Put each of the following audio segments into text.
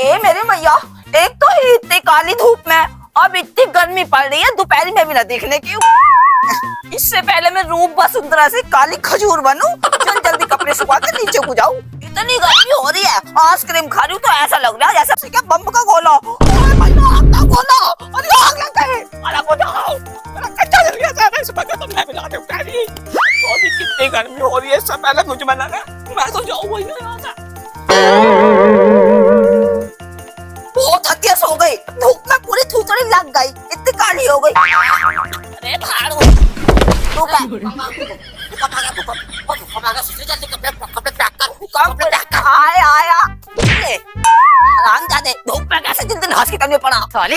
ए मेरे भैया, एक तो इतनी काली धूप में अब इतनी गर्मी पड़ रही है, दोपहर में भी ना देखने की। इससे पहले मैं रूप वसुंधरा से काली खजूर बनूं, जल्दी कपड़े सुखा के नीचे को जाऊं। इतनी गर्मी हो रही है, आइसक्रीम खा रही हूं तो ऐसा लग रहा है जैसे क्या बम का गोला। ओए भैया, आग का गोला, अरे आग लग गई, अरे बुझाओ, मेरा कच्चा जल गया था, इसमें क्या तुम भी ला दे उठानी। तो भी कितनी गर्मी हो रही है, इससे पहले मुझे मना ना, मैं तो जाऊं वही यहाँ से। बहुत हतियास हो गई, धूप में पूरी थूथड़ी लग गई, इतनी काली हो गई। अरे भाड़ू, तू आया आरामजादे, धूप में कैसे जिन दिन घास के कमी पड़ा। साले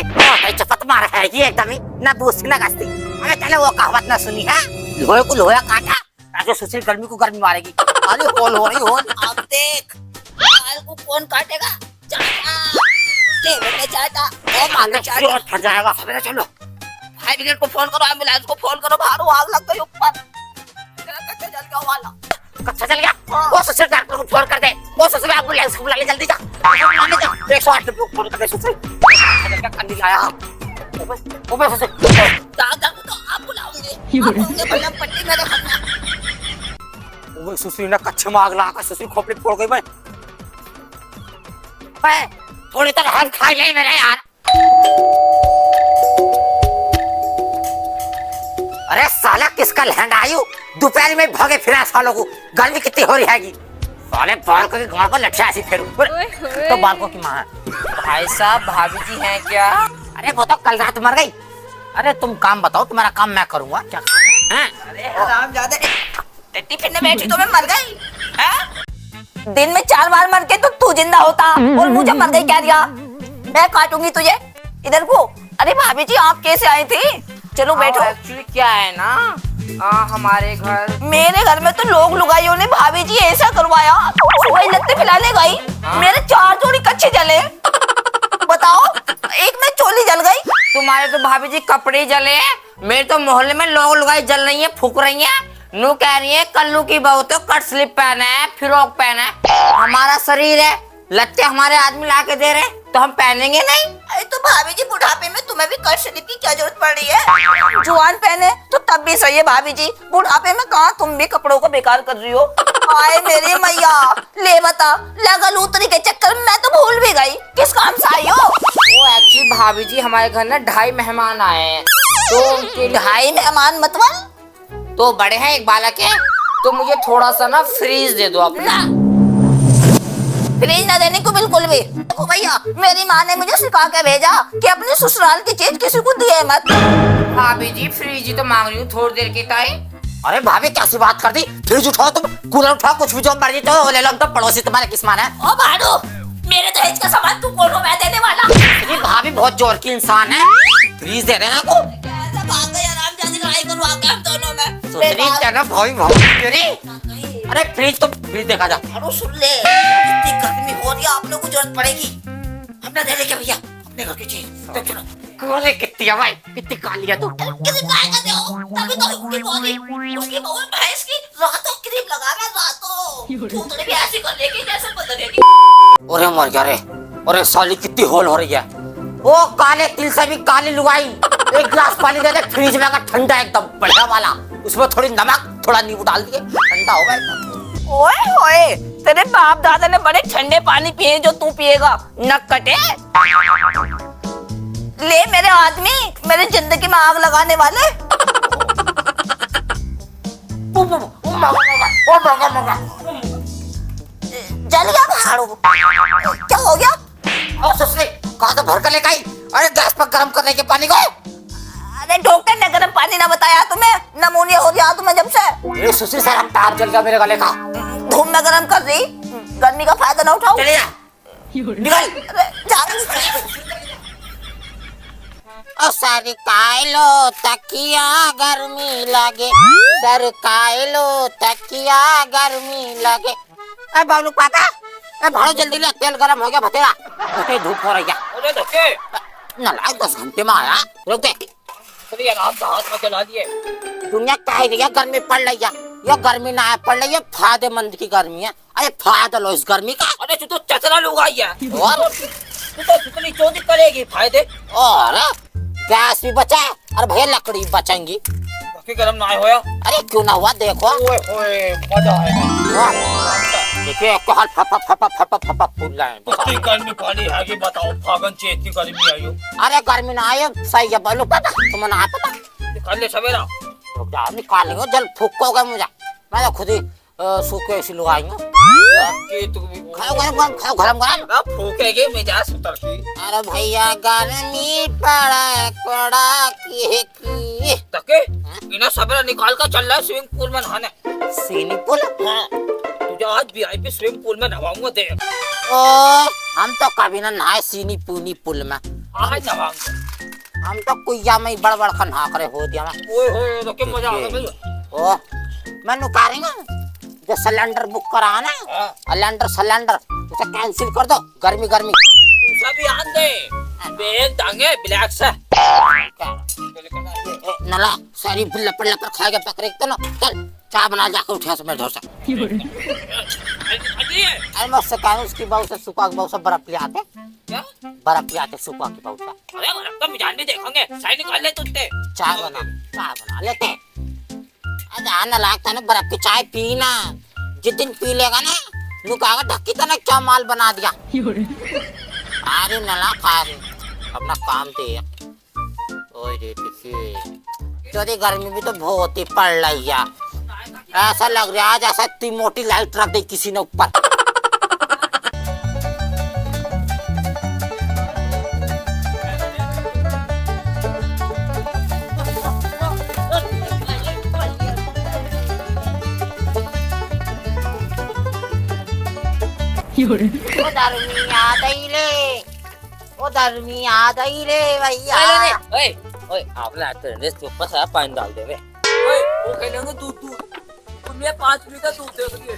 चपत मार है ये एकदम ही ना बूझती ना गस्ती। अरे चले वो कहावत ना सुनी है, लोहे को लोहा काटा ताकि सुशील गर्मी को गर्मी मारेगी। अरे कॉल हो रही हो, अब देख बाल को कौन काटेगा। चाटा ले बेटे चाटा, ओ मांगे चाटा फट जाएगा। सवेरे चलो, फायर ब्रिगेड को फोन करो, एम्बुलेंस को फोन करो, भाड़ू आग लग गई ऊपर, तेरा कच्चा जल गया वाला। कच्चा जल गया, वो सुशील डॉक्टर को फोन कर दे, वो सुशील एम्बुलेंस को बुला ले, जल्दी जा 108 पे फोन कर दे। सुशील क्या कंडी लाया ऊपर सुशील दादा को तो आप बुलाओगे, आप भैया पट्टी मेरे हाथ में। वो सुशील ने कच्चे में आग लगा, सुशील खोपड़ी फोड़ गई। मैं थोड़ी तर हाथ खा ले मेरे यार। अरे साला किसका लैंड आयु, दोपहर में भागे फिरा सालों को, गर्मी कितनी हो रही है। साले बाल के गांव पर लट्ठा ऐसी फेरू तो बालकों की माँ है। भाई साहब भाभी जी हैं क्या? अरे वो तो कल रात मर गई। अरे तुम काम बताओ, तुम्हारा काम मैं करूंगा क्या खाना है? अरे हरामजादे, टट्टी फिरने बैठी तो मैं मर गई हैं? दिन में 4 बार मर के तो तू जिंदा होता और मुझे मर गई कह दिया। मैं काटूंगी तुझे, इधर को। अरे भाभी जी आप कैसे आई थी? चलो बैठो। एक्चुअली क्या है ना, हमारे घर, मेरे घर में तो लोग लुगाइयों ने भाभी जी ऐसा करवाया, वही लगते फिलाने गई, मेरे 4 जोड़ी कच्चे जले। बताओ, एक में चोली जल गई। तुम्हारे तो भाभी जी कपड़े जले हैं, मेरे तो मोहल्ले में लोग लुगाई जल रही है, फूक रही है। नू कह रही है कल्लू की बहू तो कट स्लिप पहना है, फिरोक पहना है। हमारा शरीर है, लत्ते हमारे आदमी ला के दे रहे तो हम पहनेंगे नहीं? अरे तो भाभी जी बुढ़ापे में तुम्हें भी कट स्लिप की क्या जरूरत पड़ रही है? जुआन पहने तो तब भी सही है भाभी जी, बुढ़ापे में कहाँ तुम भी कपड़ों को बेकार कर रही हो। आए मेरे मैया, ले बता, लगल उतरी के चक्कर में मैं तो भूल भी गई किस काम से आई हो। वो एक्चुअली भाभी जी हमारे घर ना 2.5 मेहमान आए हैं, तो उनके 2.5 मेहमान मतलब? तो बड़े हैं एक बालक है, तो मुझे थोड़ा सा ना फ्रीज दे दो अपना। फ्रीज ना देने को बिल्कुल भी। देखो भैया, मेरी माँ ने मुझे सिखा के भेजा कि अपने ससुराल की चीज किसी को दिए मत। भाभी जी फ्रीज ही तो मांग रही हूँ थोड़ी देर के टाइम। अरे भाभी कैसी बात कर दी, फ्रिज उठाओ तुम, कूलर उठाओ, कुछ भी जो मर्जी तो ले लो, तो पड़ोसी तुम्हारे किस मान है। ओ भाड़ू, मेरे दहेज का सामान तू कौन हो मैं देने वाला? ये भाभी बहुत जोर की इंसान है, फ्रीज दे रहे हैं आपको। कैसा भाग गई हरामजादी, लड़ाई करवा के हम दोनों में। फ्रीज क्या ना भाई अरे फ्रिज तो फ्रिज देखा जा। भाड़ू सुन ले, इतनी गर्मी हो रही है, आप लोगों को जरूरत पड़ेगी, हमने दे दे क्या भैया अपने घर की चीज। तो चलो। अरे कितनी है भाई, कितनी काली है तू। किसी गाय का दो, तभी तो उसकी बहू भैंस की रातों क्रीम लगा मैं रातों, तू भी ऐसी कर लेगी जैसे बदलेगी। अरे मर गया रे, अरे साली कितनी होल हो रही है। ओ काले तिल से भी काली लुगाई, एक गिलास पानी दे दे, फ्रिज में ठंडा एकदम बढ़िया वाला, उसमें थोड़ी नमक थोड़ा नींबू डाल दिए, ठंडा हो गया। ओए ओए, तेरे बाप दादा ने बड़े ठंडे पानी पिए जो तू पिएगा, नक कटे। ले मेरे आदमी, मेरी जिंदगी में आग लगाने वाले। जल गया भाड़ू, क्या हो गया? कहाँ से भर कर लेकर आई? अरे गैस पर गर्म करने के पानी को। अरे डॉक्टर ने गर्म पानी ना बताया तुम्हें, नमूनिया हो गया तुम्हें जब से। ये सुशी सर हम तार जल गया मेरे गले का। धूप में गर्म कर रही, गर्मी का फायदा ना उठाओ। चले जा, निकल। सरकाइलो तकिया गर्मी लगे, सरकाइलो तकिया गर्मी लगे। अरे बाबू पापा, अरे भाड़ो जल्दी ले, तेल गरम हो गया भतेरा, भते धूप हो रही है। अरे धक्के नालायक 10 घंटे में आया, रुक दे। अरे आराम से हाथ में चला दिए। दुनिया कह रही है गर्मी पड़ रही है, ये गर्मी ना है पड़ रही है, फायदेमंद की गर्मी है। अरे फायदा लो इस गर्मी का। अरे तू तो चचरा लुगाई है। और तू तो कितनी चोरी करेगी फायदे। और गैस भी बचा है और भैया लकड़ी भी बचाएंगी। बाकी गरम ना होया। अरे क्यों ना हुआ देखो। ओए होए मजा आएगा। देखिए हाल फपा फूल रहा है। इतनी गर्मी पानी है कि बताओ फागन चे इतनी गर्मी आई हो। अरे गर्मी ना आए सही है बोलो पता तुम्हें ना पता। निकाल ले सवेरा। रुक जा निकालेंगे जल फूकोगे मुझे मैं तो खुद ही सूखे ऐसी लगाएंगे। कि तू खाओ गरम अब फूकेगी मिजाज उतर की। अरे भैया गर्मी पड़ा की तके इन्हें सवेरा निकाल कर चल रहा है स्विमिंग पूल में नहाने। सीनी पुल। हाँ तुझे आज VIP स्विमिंग पूल में नहाऊंगा देख। ओ हम तो कभी ना नहाए सीनी पूनी पुल में। आज नहाऊंगा। हम तो कुइया में ही बड़ का नहा करे हो दिया मैं। ओए होए तो क्या मजा आएगा भैया। ओ मैं नुकारेंगा जो सिलेंडर बुक करा ना सिलेंडर उसे कैंसिल कर दो गर्मी सभी आन दे बेग दांगे ब्लैक से। नला सारी लपड़ खाएगा पकड़े तो ना चल चाय बना जाकर उठा से मैं ढोसा। अरे मैं उससे कहा उसकी बहू से सुखा की बहू से बर्फ ले आते। क्या बर्फ ले आते सुखा की बहू से। अरे बर्फ तो मिजान भी देखेंगे साइड निकाल ले तुझे। चाय बना लेते। अरे लगता ना बर्फ की चाय पीना जिस दिन पी लेगा ना नुकागा ढक्की तक क्या माल बना दिया। अरे नला खा अपना काम दे। चौधरी गर्मी भी तो बहुत ही पड़ रही है। ऐसा लग रहा है जैसा इतनी मोटी लाइट रख दी किसी ने ऊपर। भैया ओए आपने ड्रेस के ऊपर सारा पानी डाल दे रे। ओए वो खेलेंगे दूध तुमने 5 लीटर दूध दे दिए।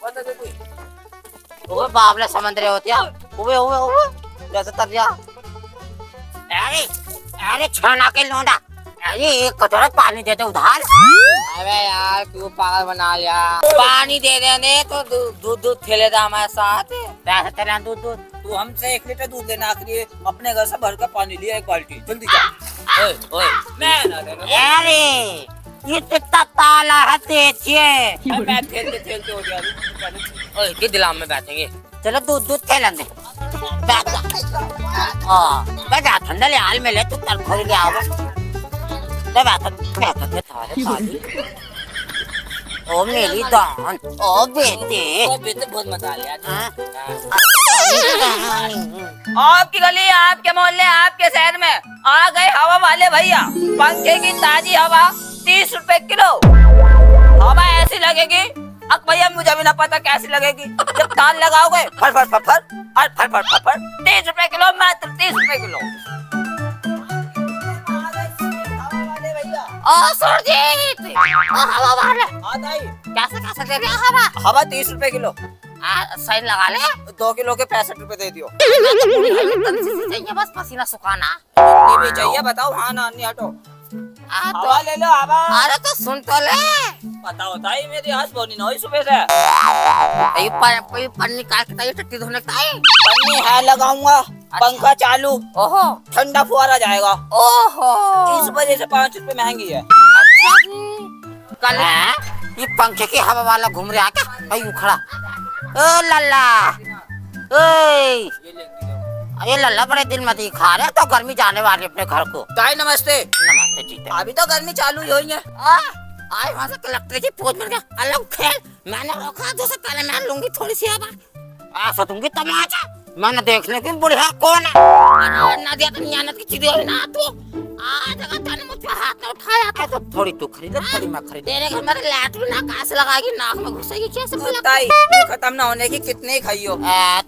बता दे तू। ओए बाबले समंदर होती है। ओए जैसे तर जा। अरे छाना के लोंडा अरे एक कटोरा पानी दे दे उधार। अबे यार क्यों पागल बना लिया। पानी दे देने तो दूध खेले था हमारे साथ। पैसे तेरा दूध तू हमसे 1 लीटर दूध लेना आखिरी अपने घर से भर कर पानी लिया 1 बाल्टी जल्दी जा। ओए मैं ना देना। अरे ये कितना ताला है देखिए। मैं खेलते हो गया। ओए के दिलाम में बैठेंगे। चलो दूध खेलन दे। बैठ जा ठंडा ले हाल में ले तू कल खोल ले आओ। बैठ थारे पानी। ओ मेरी दान ओ बेटे बहुत मजा आ लिया। आपकी गली आपके मोहल्ले आपके शहर में आ गए हवा वाले भैया। पंखे की ताजी हवा 30 रुपए किलो। हवा ऐसी लगेगी अब भैया मुझे भी ना पता कैसी लगेगी। जब ताल लगाओगे फर फर फर फर और फर फर फर फर 30 रुपए किलो मात्र 30 रुपए किलो। ओ सुरजीत हवा वाले कैसे दे दिया हवा। हवा 30 रुपए किलो। सही लगा ले। 2 किलो के 65 रुपए दे दियो। चाहिए बस पसीना सुखाना। ये भी चाहिए बताओ। हाँ ना नहीं हटो। हवा ले लो हवा। अरे तो सुन तो ले। पता होता है मेरी आज बोनी ना हुई सुबह से। ये पन्नी काट के टट्टी धोने का है। पन्नी है लगाऊंगा। पंखा चालू। ओहो ठंडा फुहारा जाएगा। ओहो इस वजह से 5 रुपए महंगी है। अच्छा कल ये पंखे की हवा वाला घूम रहा क्या भाई उखड़ा। ओ लल्ला ओए ये लल्ला बड़े दिन में दिखा रहे तो गर्मी जाने वाली अपने घर को। ताई नमस्ते। नमस्ते जीते। अभी तो गर्मी चालू ही हुई है। आज वहाँ से कलेक्टर की पोज मिल गया अलग खेल। मैंने रोका दूसरे पहले मैं लूंगी थोड़ी सी हवा ऐसा दूंगी तमाचा। मैंने देखने की बुढ़िया कौन है ना दिया तो नियानत की चीजें हुई ना तू आज अगर तूने मुझे हाथ में उठाया तो थोड़ी तू खरीद थोड़ी मैं खरीद। तेरे घर मेरे लैट्रिन ना कहाँ से लगाएगी नाक में घुसेगी कैसे। ताई खत्म ना होने की कितनी खाई हो।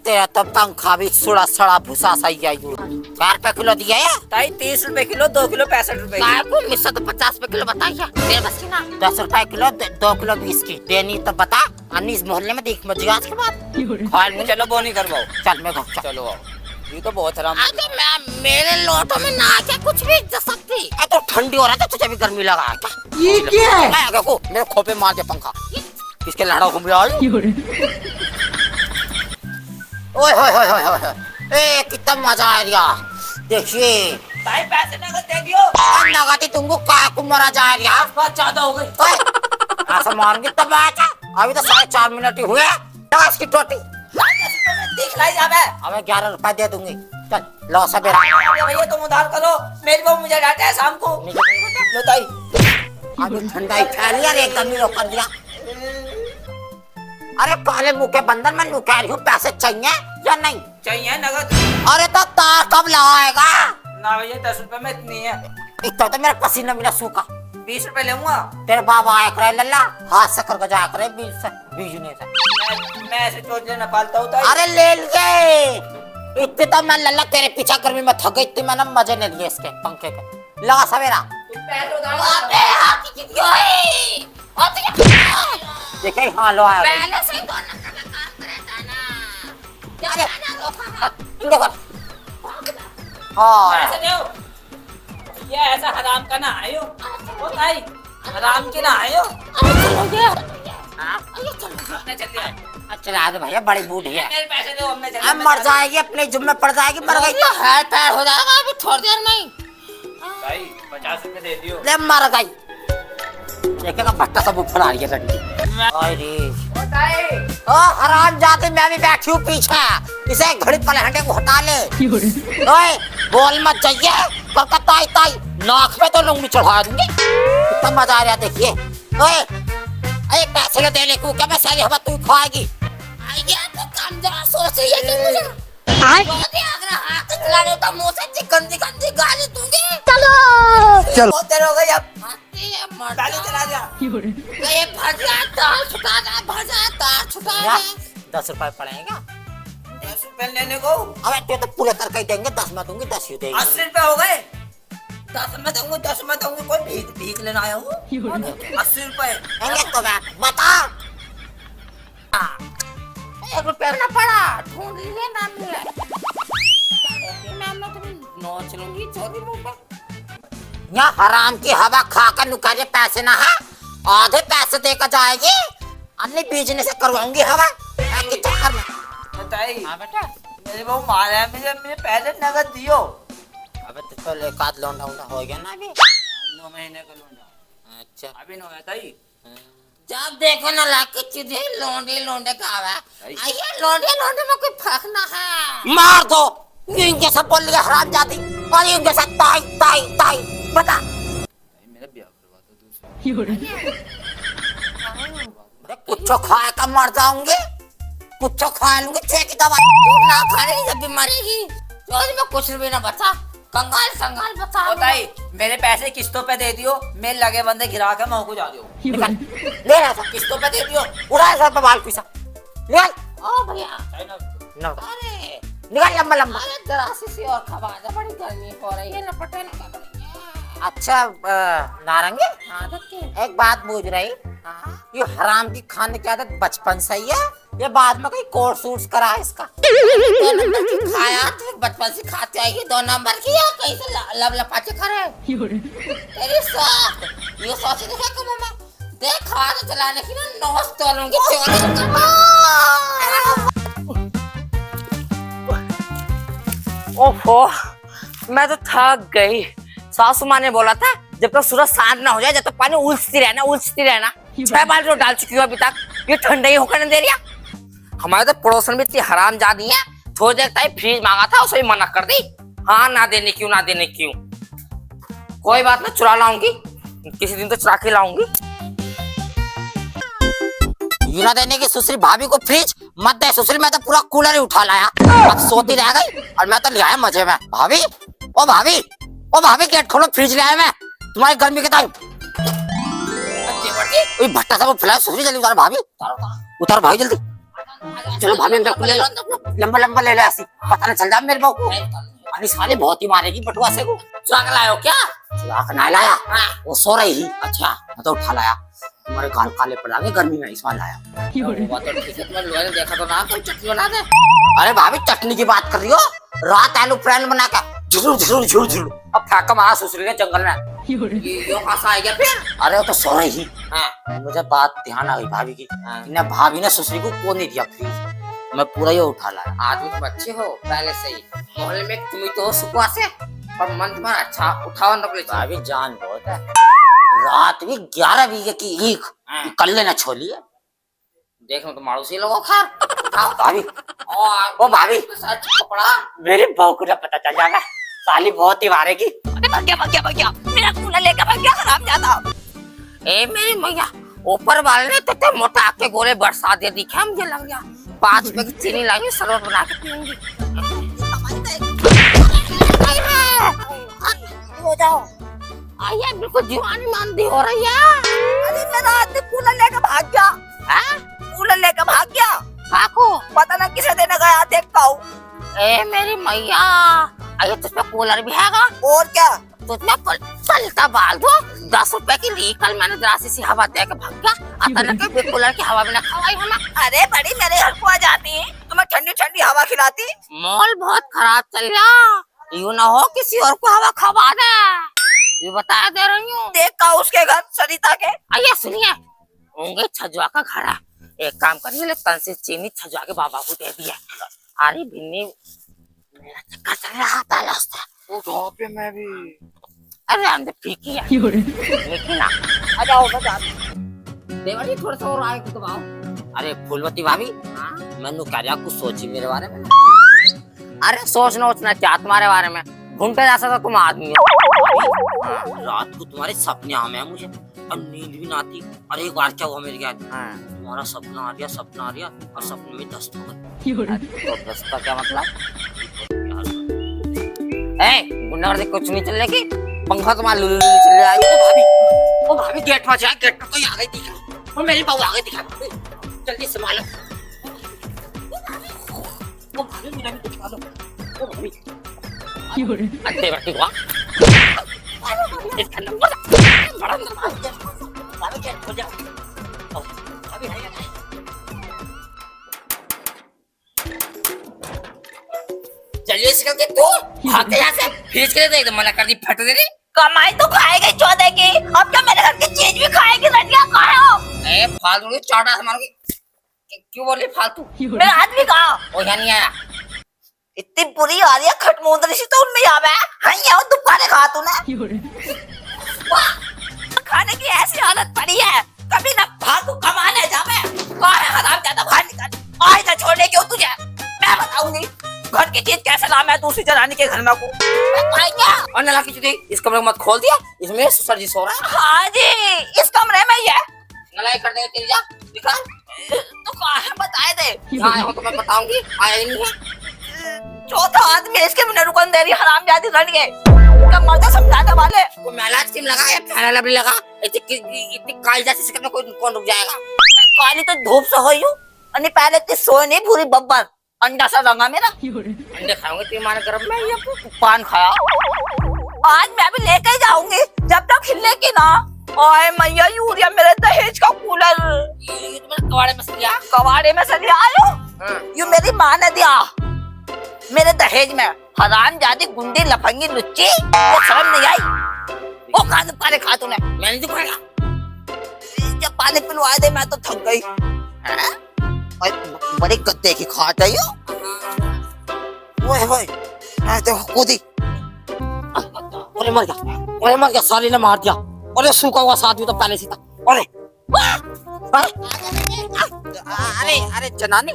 तेरा तो पंखा भी सुड़ा सड़ा भूसा सही है। 4 रुपए किलो दिया है ताई 30 रुपए किलो 2 किलो 65 रुपए। को मिस्सा तो 50 रुपए किलो बताइए। तेरे बस की ना 10 रुपए किलो 2 किलो 20 की देनी तो बता। इस मोहल्ले में देख मत आज के बाद चलो बोनी करवाओ। चल मैं घर चलो आओ। ये तो बहुत आराम। मैं मेरे लोटो में ना क्या कुछ भी जा सकती। तो ठंडी हो रहा था तुझे भी गर्मी लगा क्या। ये क्या है देखो मेरे खोपे मार दे पंखा। किसके लड़ा घूम रहा है। ओए होए होए होए ए कितना मजा आएगा देखिए। भाई पैसे नगद दे दियो। नगाती तुमको काय को मरा जाएगा। बात ज्यादा हो गई। ऐसा मारूंगी तब आया। अभी तो 4.5 मिनट ही हुए। दस की टोटी दिखलाई जाबे। अब 11 रुपए दे दूंगी। चल लो सवेरा। भैया तुम उधार करो, मेरी बहू मुझे डांटे है शाम को। लो ताई अभी ठंडाई फैली यार, एकदम ही रोक कर दिया। अरे काले मुंह के बंदर, मैं कह रही हूँ पैसे चाहिए या नहीं चाहिए नगद। अरे तो तार कब लगाएगा? ना भैया 10 रुपए में इतनी है। इतना तो मेरा पसीना मिला सूखा। 20 रुपए लूंगा। तेरे बाबा आया करे लल्ला, हाथ से करके जाया करे बीजने से। मैं ऐसे चोट ना पालता हूँ ताई। अरे ले लिए इतने तो मैं लल्ला तेरे पीछा गर्मी में थक गई थी। मैंने मजे नहीं लिए इसके पंखे के। लगा सवेरा पैसे उधार देखे हाँ लो आया पहले से ही दोनों का काम रहता ना। क्या जाना रोका। हाँ पैसे दो। ये ऐसा हराम का ना आयो। ओ ताई हराम के ना आयो। अपने चल दिया। चला दे भैया, बड़ी बूढ़ी है। मेरे पैसे दो, हमने चल। अब मर जाएगी, अपने जुम्मे पड़ जाएगी। मर गई तो हाथ पैर हो जाएगा अभी थोड़ी देर में ही। भाई 50 रुपए दे दियो। ले मर गई। देखेगा भट्टा सब उफड़ा रही है लड़की। अरे ओ ताई ओ हराम जाते, मैं भी बैठी हूँ पीछे। इसे घड़ी पलहटे को हटा ले। ओए बोल मत जाइए, कल ताई ताई नाक में तो लूंगी चढ़ा दूंगी। कितना मजा आ रहा देखिए। ओए अरे पैसे देने को क्या मैं सारी हवा तू खाएगी। आइडिया तो काम जरा सोच रही है कि मुझे बहुत ही अगर हाथ चलाने तो मुंह से गंदी गंदी गाली दूंगी। चलो बहुत देर हो गई अब। मर गाली चला दिया। ये भजा तार छुटा दे, भजा तार छुटा या, दे। 10 रुपए पड़ेगा। 10 रुपए लेने को अबे तू तो पूरे करके ही देंगे। 10 में दूंगी, 10 ही देंगे। 80 रुपए हो गए। 10 में दूंगा, 10 में दूंगा। कोई भीख भीख लेना आया हूँ। 80 रुपए। देंगे तो मैं बता। 1 रुपया ना पड़ा, ढूंढ लिए ना मिले। मैं तुम्हें नोच लूंगी चोरी मुंह पर। यहाँ हराम की हवा खाकर नुकारे पैसे ना है। आधे पैसे देकर जाएगी, अन्य बीजने से करवाऊंगी हवा के चक्कर में। बताइए हाँ बेटा। मेरी बहू मारा है मुझे पैसे नगद दियो। अबे तो एक आध लौंडा उंडा हो गया ना अभी। 9 महीने का लौंडा। अच्छा अभी न होया ताई। जब देखो ना लाके चीजें लोंडे लोंडे का आवा। आइए लोंडे लोंडे में कोई फर्क ना है। मार दो। इनके सब बोल लिया हराम जाती, और इनके साथ ताई ताई ताई बता। मेरा ब्याह करवा दो दूसरे। कुछ खाए का मर जाऊंगी, कुछ खा लूंगी। छह की दवाई तू ना खाने जब भी मरेगी। चोरी में कुछ भी ना बचा, कंगाल संगाल बचा। बताइए मेरे पैसे किस्तों पे दे दियो। मेरे लगे बंदे गिरा के मैं को जा दियो। ले रहा था। किस्तों पे दे दियो। उड़ा सर पे बाल पैसा निकाल। ओ भैया ना अरे निकाल लंबा लंबा। अरे जरासी सी और खबा जा, बड़ी गर्मी हो रही है, लपटे नहीं कर रही है। अच्छा नारंगी, आदत के एक बात पूछ रही। ये हराम की खाने की आदत बचपन से ही है, ये बाद में कोई कोर्स सूट्स करा है इसका? 2 नंबर की खाया तो बचपन से खाते आई। 2 नंबर की या कहीं से लब लपाचे करे। तेरी साथ ये सोच देखा कि मम्मा देख खा तो चलाने की ना नौस तोलूंगी चोरी। ओफो मैं तो थक गई। सासू माँ ने बोला था जब तक सूरज शांत ना हो जाए, जब तक पानी उलझती रहना। 6 बार जो डाल चुकी हूँ अभी तक, ये ठंडा ही होकर नहीं दे रहा। हमारे तो पड़ोसन भी इतनी हराम जादी है। थोड़ी देर तक फ्रिज मांगा था, उसे भी मना कर दी। हाँ ना देने क्यों। कोई बात ना, चुरा लाऊंगी किसी दिन, तो चुरा के लाऊंगी। यूना देने की सुसरी भाभी को फ्रिज मत दे सुसरी, मैं तो पूरा कूलर ही उठा लाया। अब सोती रह गई और मैं तो ले आया मजे में। भाभी ओ भाभी गेट खोलो, फ्रिज ले आया मैं तुम्हारी गर्मी के टाइम। भट्टा सब फैलाया सुसरी, जल्दी उतार भाभी, उतार भाई जल्दी। चलो भाभी अंदर ले लो, लंबा ले ले, ऐसी पता नहीं चल जाए मेरे बहू को। अरे साले बहुत ही मारेगी बटुआ से को। चुरा के लायो क्या? चुरा के नहीं लाया, वो सो रही थी। अच्छा मैं तो उठा लाया, तुम्हारे गाल काले पड़ जाएंगे गर्मी में, इस बार लाया। वो तो ठीक है, तुम्हारे लोगों ने देखा तो ना, कोई चटनी बना दे। अरे भाभी चटनी की बात कर रही हो? रात आलू फ्राई बना के झुरझुर अब फेंका मारा सुसरी ने जंगल में। ये कहाँ आ गया फिर? अरे वो तो सो रही थी। मुझे बात ध्यान आ गई भाभी की। भाभी ने सुसरी को कौन नहीं दिया फ्रिज। मैं पूरा ये उठा लाया। आदमी तुम अच्छे हो पहले से ही, मोहल्ले में तुम ही तो हो सुखवा से, पर मन तुम्हारा अच्छा, उठाओ नकली चीज। भाभी जान बहुत है, रात भी 11 बीघे की ईख कल लेना छोलिए। देख लो तो मारू से लोगों खैर। उठाओ भाभी ओ भाभी सच कपड़ा मेरे बहू को ना पता चल जाएगा, साली बहुत ही मारेगी। अरे भाग गया मेरा कूलर लेकर भाग गया हरामजादा। ए मेरी मैया, ऊपर वाले ने तो ते मोटा के गोले बरसा दे दिखे, मुझे लग गया 5 रुपए की चीनी लाएंगे, शरबत बना के पियेंगे। हो जाओ। आइए बिल्कुल दीवानी मांदी हो रही है। अरे मेरा आदमी कूलर लेकर भाग गया। हैं? कूलर लेकर भाग गया, काकू पता ना किसे देने गया, देखता हूँ। ए मेरी मैया, अरे तुझमें कूलर भी हैगा? और क्या, तुझमें पलटा बाल दो। 10 रुपए की ली कल मैंने जरासी सी हवा दे के भाग गया, अचानक के कूलर की हवा में ना खवाई हमें। अरे बड़ी मेरे घर को आ जाती है, तुम्हें ठंडी ठंडी हवा खिलाती। मॉल बहुत खराब चल रहा, यूं ना हो किसी और को हवा खवा दे, ये बता दे रही हूँ। देखा उसके घर सरिता के। आइए सुनिए, होंगे छजुआ का घर है, एक काम करिए ले तन से चीनी छजुआ के बाबा को दे दिया। अरे भिन्नी मेरा चक्कर चल रहा था लास्ट वो पे मैं भी। अरे अंदर फीकी है लेकिन ना आ जाओ मैं जाती। देवाली थोड़ा सा और आए तो दबाओ। अरे फूलवती भाभी, हाँ? मैंने कह रहा कुछ सोची मेरे बारे में। अरे सोचना उचना क्या तुम्हारे बारे में, घूमते जैसा तो तुम आदमी हो। रात को तुम्हारे सपने आमे हैं मुझे, और नींद भी ना आती। अरे एक बार क्या हुआ मेरे साथ, हाँ। तुम्हारा सपना आ गया और सपने में दस्त हो गए। तो दस्त का क्या मतलब? ए गुंडागर्दी कुछ नहीं चल रही, पंखा तुम्हारा लुलु चल रहा है। ओ भाभी गेट पर जा, गेट पर कोई आ गई दिखा, और मेरी बहू आ गई दिखा, जल्दी संभालो। ओ भाभी मेरा भी दिखा लो। ओ भाभी अंडे बैठी हुआ इसका नंबर बड़ा भाभी गेट खोल जा। ओ भाभी है या नहीं? चलिए इसका के तू भाग यहाँ से, फ्रिज के लिए तो एकदम मना कर दी, फट दे रही। कमाई तो खाएगी 14 की, अब क्या मेरे घर की चीज भी खाएगी? रटिया कहाँ हो? ए फालतू की चाटा से मारोगी, क्यों बोल रही फालतू? मेरा आदमी कहाँ? वो यहाँ नहीं आया। इतनी बुरी आ रही है खटमोदरी सी, तो उनमें आवे है ये दुकाने खा तूने। खाने की ऐसी हालत पड़ी है, कभी ना फालतू कमाने जावे, कहाँ है हरामजादा, बाहर निकल। आज ना छोड़ने क्यों तुझे, मैं बताऊंगी घर की चीज कैसे लाना है दूसरी जनानी के घर में को। और नला की चुदी इस कमरे को मत खोल दिया, इसमें सर जी सो रहा है। हाँ जी, इस कमरे में ही है। नलाई कर देंगे तेरी, जा निकाल। तो कहाँ है बताए दे। यहाँ आया हो तो मैं बताऊंगी, आया ही नहीं है। चौथा आदमी इसके बिना रुकन दे रही, हरामजादी रन गए। कब मर्दा समझाने वाले। कोई मैला क्रीम लगा या फैना लबली लगा, इतनी काली जैसी से कोई कौन रुक जाएगा? काली तो धूप से हुई हूँ, अनि पहले इतनी सोए नहीं, पूरी बब्बर अंडा सा रंगा मेरा। अंडे खाओगे तुम्हारे गर्भ में, ये पान खाया। आज मैं भी लेके ही जाऊंगी जब तक खिलने की ना। ओए मैया यूरिया, मेरे दहेज का कूलर ये तुम्हारे कवाड़े में से लिया। कबाड़े में से ले आयो। हाँ। यू मेरी माँ ने दिया मेरे दहेज में। हरामजादी गुंडी लफंगी लुच्ची, ये शर्म नहीं आई? वो खाने पाने खा तूने, मैं नहीं दुखाएगा। जब पानी पिलवा दे मैं तो थक गई। हैं? बड़े गद्दे की खा रही हो। ओए ओए, मैं तो कूदी। अरे मर गया, साली ने मार दिया। अरे सूखा हुआ साथ भी तो पहले से था। अरे अरे जनानी।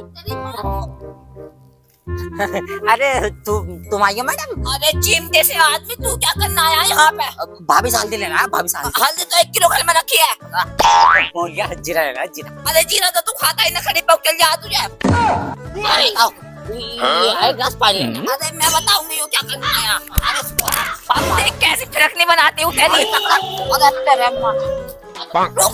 अरे तुम आई हो मैडम? अरे चिमटे से आदमी, तू क्या करना आया यहाँ पे? भाभी से हल्दी लेना है, भाभी से हल्दी तो 1 किलो घर में रखी है। हो गया, जीरा लेना है, जीरा। अरे जीरा तो तू खाता ही ना, खड़ी पक चल जा तुझे। अरे आओ, ये है ग्लास पानी। अरे मैं बताऊंगी क्या करना है यहाँ। अब देख कैसी फिरकनी बनाती हूँ तेरी। अरे तेरे माँ रुक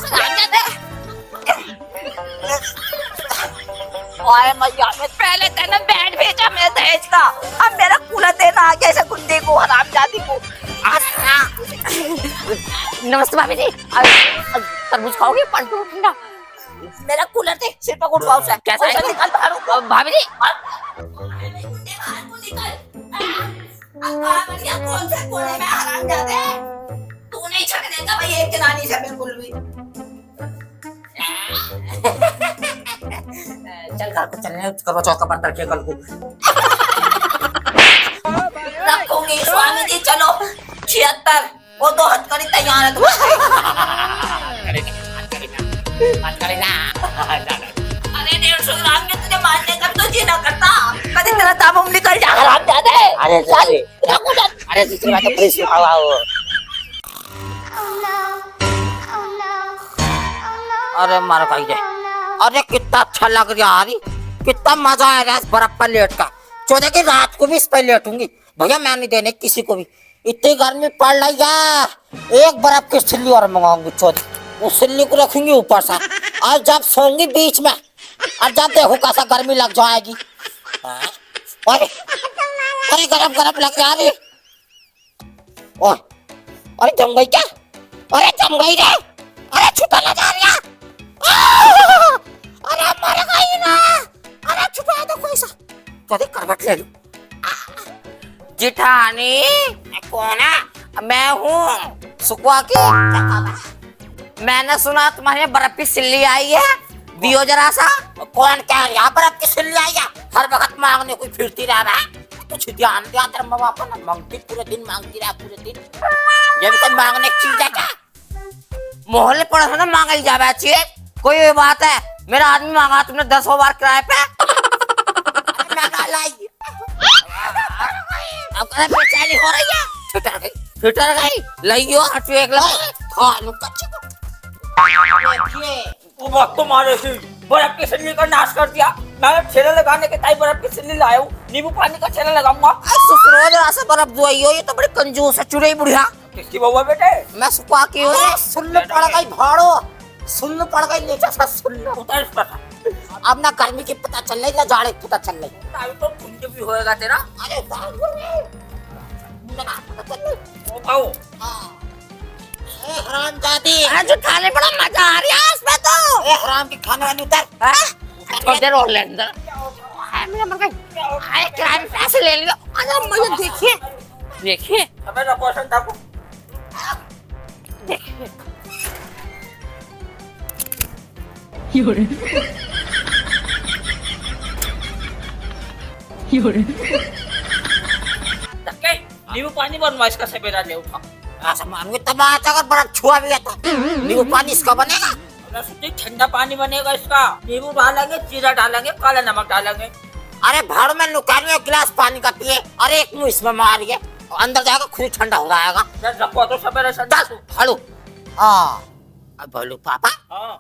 ओए मैया, मैं पहले तेने बैंड भेजा मेरे दहेज का, अब मेरा कूलर देना आ गया इसे गुंडे को, हरामजादी को। नमस्ते भाभी जी, तरबूज खाओगे? पंटू ठंडा। मेरा कूलर दे, सिर पर गुड़ पाउस है। कैसा है? निकल बाहर भाभी जी कौन से कूलर में हरामजादे? तू नहीं छक देगा भाई एक जनानी से बिल्कुल भी। चल घर पे चलने, करवा चौथ का व्रत रखिए कल को। रखूंगी स्वामी जी, चलो 76 वो 2 हथकड़ी तैयार है तुम्हारे। मत करे ना। अरे 150 ग्राम के तुझे मारने का तो जी ना करता, कभी तेरा ताबूम निकल जा हराम जादे। अरे दूसरी बात तो पुलिस में खड़ा हो। अरे मार भाई जाए। अरे कितना अच्छा लग रहा है, कितना मजा आ रहा है इस बर्फ पर लेट का। चौदह की रात को भी इस पर लेटूंगी भैया, मैं नहीं देने किसी को भी। इतनी गर्मी पड़ रही है, एक बर्फ की सिल्ली और मंगाऊंगी चौदह, उस सिल्ली को रखूंगी ऊपर से, और जब सोऊंगी बीच में, और जब देखो कैसा गर्मी लग जाएगी। अरे अरे गरम गरम लग रहा है। अरे जम गई क्या? अरे जम गई रे। अरे छुपा ना जा रहा। अरे मर गई ना। अरे छुपा दो कोई सा, चौधरी करवट ले लो। जिठानी कौन है? मैं हूँ सुकुआ की। मैंने सुना तुम्हारे बर्फ की सिल्ली आई है, दियो जरा सा। कौन कह रहा बर्फ की सिल्ली आई है? हर वक्त मांगने कोई फिरती रह रहा है, कुछ ध्यान दिया तेरे माँ बाप ने? मांगती पूरे दिन, मांगती रहा पूरे दिन। ये भी कोई मांगने की चीज है क्या? मोहल्ले पड़ोस में मांगा ही जावे चाहिए, कोई ये बात है? मेरा आदमी मांगा तुमने 10 बार किराए पे। मैं लाई अब करे बेचैनी हो रही है। फिटर गई लइयो हटू एक लो। खानू कच्ची को देखिए, वो बात तो मारे थी, बर्फ की सिल्ली का नाश कर दिया। मैं ठेला लगाने के टाइम बर्फ की सिल्ली लाया हूँ, नींबू पानी का ठेला लगाऊंगा। ससुरो जरा सा बर्फ दुआइयो, ये तो बड़ी कंजूस है चुड़ई बुढ़िया। किसकी बहू है बेटे? मैं सुकुआ की हूँ। सुन्न पड़ गई भाड़ो, सुन्न पड़ गई नीचे से सुन्न। उतर इस पर। अब ना गर्मी की पता चल रही ना जाड़े की पता चल रही। अभी तो पुण्य भी होएगा तेरा। अरे ओ भाऊ, हरामजादी, अरे जो खाने बड़ा मजा आ रहा है इसमें तो। हराम की खाने वाली उतर। थोड़ी देर और ले अंदर। हाय मेरा मर गई। हाय किराए में पैसे ले लियो। अरे मुझे देखिए देखिए हमें ना क्वेश्चन था को। देखिए। धक्के, नींबू पानी बनवा इसका सवेरा ले उठा। ऐसा मानूंगी तब आता अगर बर्फ छुआ भी था, नींबू पानी इसका बनेगा। मैं सोची ठंडा पानी बनेगा इसका, नींबू डालेंगे, जीरा डालेंगे, काला नमक डालेंगे। अरे भाड़ में नुकान में 1 गिलास पानी का पिए, अरे एक मुंह इसमें मारिए, अंदर जाएगा खुद ही ठंडा हो जाएगा। जब रखो तो सवेरे संडा। भाड़ू, हाँ अब भाड़ू पापा, हाँ,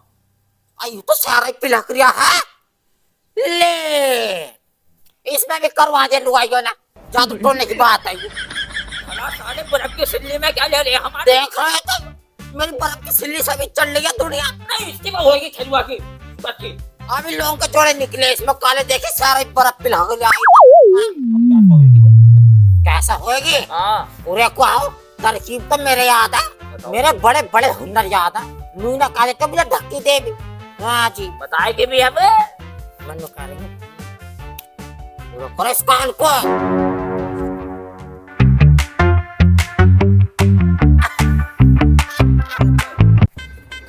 आयु तो सारा ही पिला रिया है। ले इसमें भी करवा दे लुगाइयो ना, जादू टोने की बात है। भला साले बर्फ की सिल्ली में क्या ले रहे हैं हमारे? देख रहे तो मेरी बर्फ की सिल्ली से भी चल रही है दुनिया। नहीं, इसकी बात होगी खेलवा की बच्ची। अभी लोगों के जोड़े निकले, इसमें काले देखे सारे बर्फ पिला के क्या होगी भाई? कैसा होगी? हाँ, पूरे को आओ, तरकीब तो मेरे याद है, मेरे बड़े बड़े हुनर याद है। नूना काले तो मुझे ढक्की दे भी। हाँ जी, बताएगी भी हमें। मनु करेंगे पूरा करो इस कान को।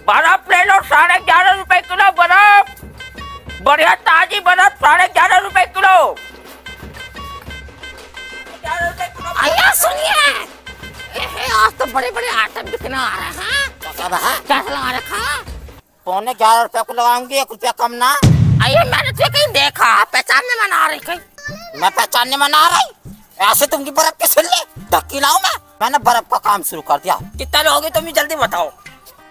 बर्फ ले लो, 11.5 रुपए किलो बर्फ, बढ़िया ताजी बर्फ 11.5 रुपए किलो। 11 रुपए किलो। आया सुनिए, आज तो बड़े बड़े आइटम बिकने आ रहे हैं। क्या लगा रखा? 11.5 रुपए को लगाऊंगी, 1 रुपया कम ना। आइए मैंने तो कहीं देखा, पहचानने में ना आ रही कहीं। मैं पहचानने में ना आ रही, ऐसे तुमकी बर्फ के सिल्ले ढक्की लाऊं मैंने बर्फ का काम शुरू कर दिया। कितना लोगे तुम ही जल्दी बताओ।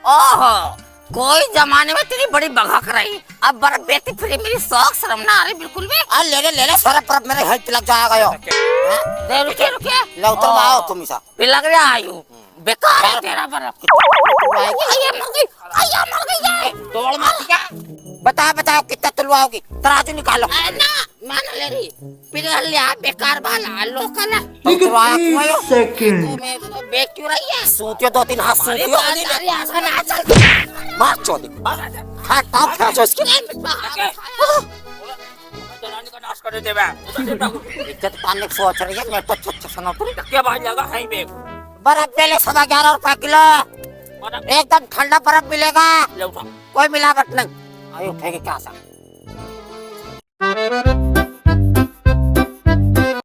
ओहो, कोई जमाने में तेरी बड़ी बघक रही, अब बर्फ बेचती फिर मेरी शौक शर्म ना आ रही बिल्कुल भी। ले ले सारा बर्फ मेरे हेड पे लग जाएगा यो। दे रुकिए रुकिए, ले उतर आओ तुम ही सा। फिर लग रहा आयु बेकार है तेरा बर्फ। आइए मर गई, आइए मर गई है। तोड़ मत क्या? बताओ कितना तुलवाओगी? तराजू निकालो। ना मान ले रही, फिर लिया बेकार वाला लोकल है। तुलवाया क्यों यो? तुम्हें बेच क्यों रही है? सूतियो 2-3 हाथ सूतियो। अरे ऐसा ना चल। मार चोदी। हाँ ताप खेचो इसकी। जलाने का नाश कर दे मैं। इज्जत पाने की सोच रही है, मैं तो अच्छा सुना तुम। क्या बात लगा है बे? बर्फ ले ले 11.5 रुपए किलो, एकदम ठंडा बर्फ मिलेगा, ले उठा। कोई मिलावट नहीं। आयु उठेगी क्या सा? है।